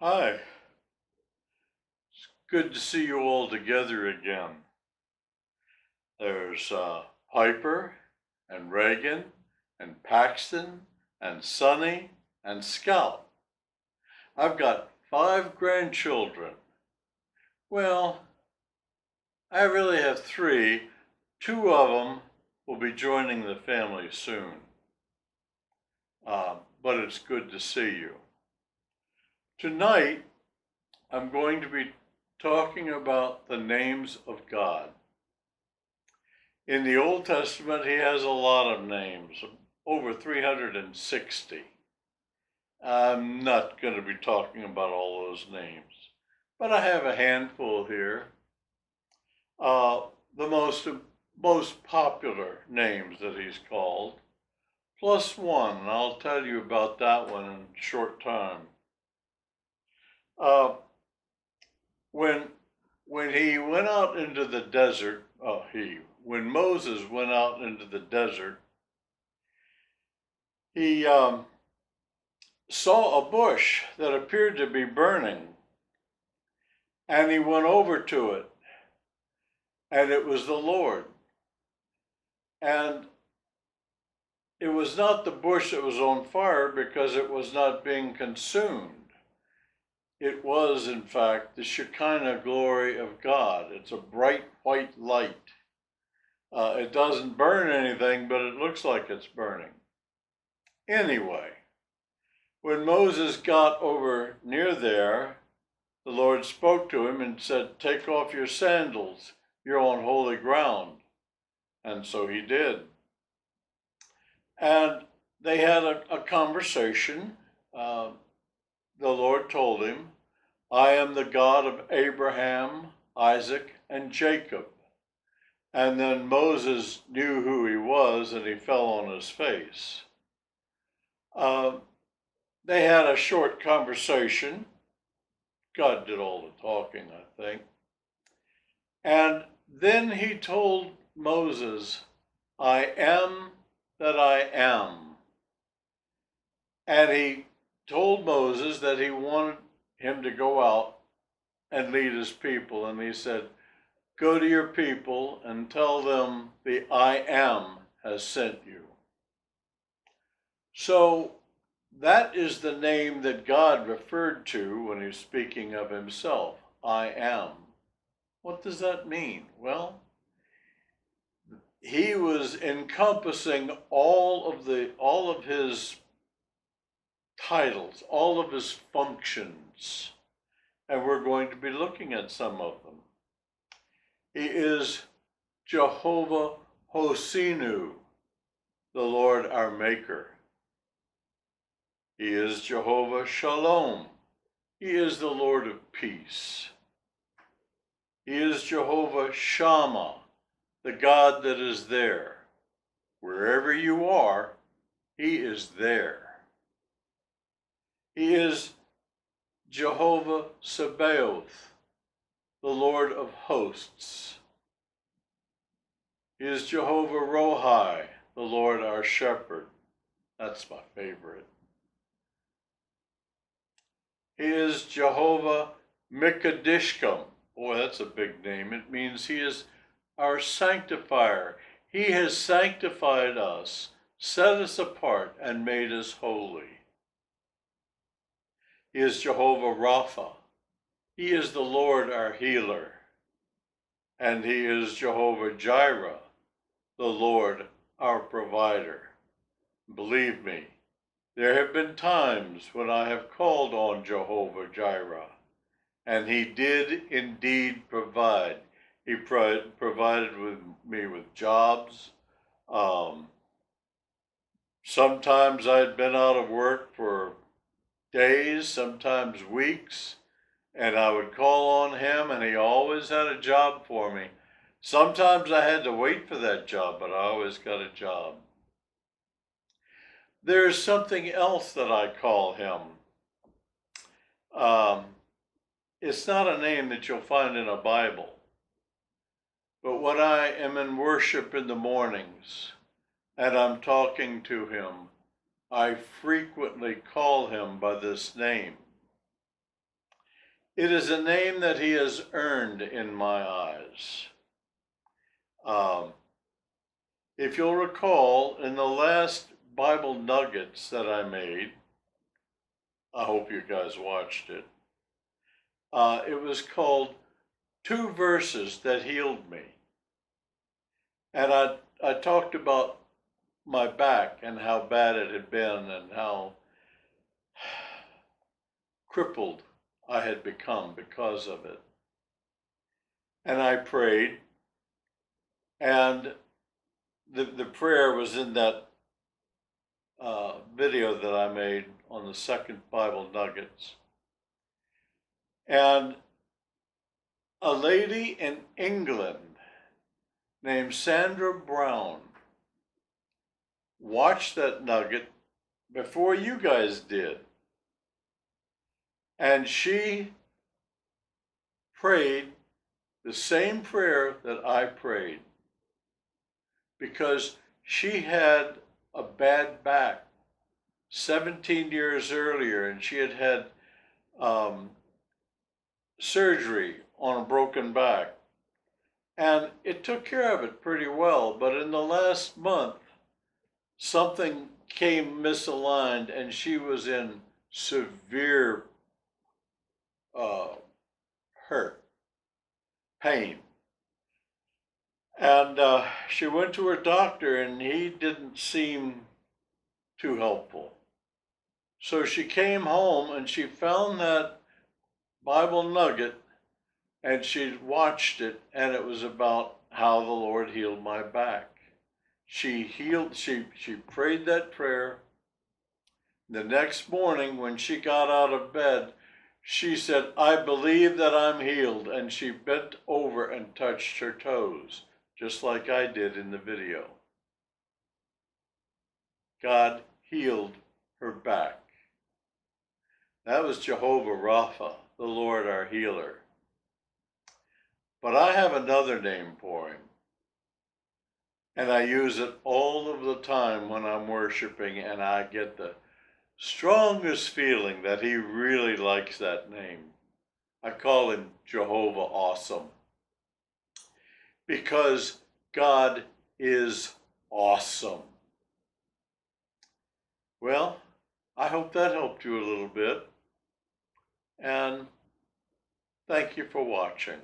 Hi, it's good to see you all together again. There's Piper and Reagan and Paxton and Sonny and Scout. I've got 5 grandchildren. Well, I really have 3. 2 of them will be joining the family soon. But it's good to see you. Tonight, I'm going to be talking about the names of God. In the Old Testament, he has a lot of names, over 360. I'm not going to be talking about all those names, but I have a handful here. The most popular names that he's called, plus one, and I'll tell you about that one in a short time. When he went out into the desert, when Moses went out into the desert, he saw a bush that appeared to be burning, and he went over to it, and it was the Lord. And it was not the bush that was on fire because it was not being consumed. It was, in fact, the Shekinah glory of God. It's a bright white light. It doesn't burn anything, but it looks like it's burning. Anyway, when Moses got over near there, the Lord spoke to him and said, "Take off your sandals. You're on holy ground." And so he did. And they had a conversation. The Lord told him, "I am the God of Abraham, Isaac, and Jacob." And then Moses knew who he was, and he fell on his face. They had a short conversation. God did all the talking, I think. And then he told Moses, "I am that I am." And he told Moses that he wanted him to go out and lead his people. And he said, "Go to your people and tell them the I am has sent you." So that is the name that God referred to when he's speaking of himself, I am. What does that mean? Well, he was encompassing all of his titles, all of his functions, and we're going to be looking at some of them. He is Jehovah Hosinu, the Lord our Maker. He is Jehovah Shalom. He is the Lord of peace. He is Jehovah Shammah, the God that is there. Wherever you are, he is there. He is Jehovah Sabaoth, the Lord of hosts. He is Jehovah Rohi, the Lord our shepherd. That's my favorite. He is Jehovah Mikadishkim. Boy, that's a big name. It means he is our sanctifier. He has sanctified us, set us apart, and made us holy. He is Jehovah Rapha. He is the Lord our healer. And he is Jehovah Jireh, the Lord our provider. Believe me, there have been times when I have called on Jehovah Jireh, and he did indeed provide. He provided me with jobs. Sometimes I'd been out of work for days, sometimes weeks, and I would call on him, and he always had a job for me. Sometimes I had to wait for that job, but I always got a job. There's something else that I call him. It's not a name that you'll find in a Bible. But when I am in worship in the mornings and I'm talking to him, I frequently call him by this name. It is a name that he has earned in my eyes. Um, if you'll recall, in the last Bible Nuggets that I made, I hope you guys watched it, it was called 2 Verses That Healed Me. And I talked about my back and how bad it had been and how crippled I had become because of it. And I prayed, and the prayer was in that video that I made on the second Bible Nuggets. And a lady in England named Sandra Brown watched that nugget before you guys did. And she prayed the same prayer that I prayed because she had a bad back 17 years earlier, and she had had surgery on a broken back. And it took care of it pretty well, but in the last month, something came misaligned and she was in severe hurt, pain. And she went to her doctor and he didn't seem too helpful. So she came home and she found that Bible nugget and she watched it, and it was about how the Lord healed my back. She prayed that prayer. The next morning when she got out of bed, she said, "I believe that I'm healed," and she bent over and touched her toes, just like I did in the video. God healed her back. That was Jehovah Rapha, the Lord our healer. But I have another name for him, and I use it all of the time when I'm worshiping, and I get the strongest feeling that he really likes that name. I call him Jehovah Awesome, because God is awesome. Well, I hope that helped you a little bit, and thank you for watching.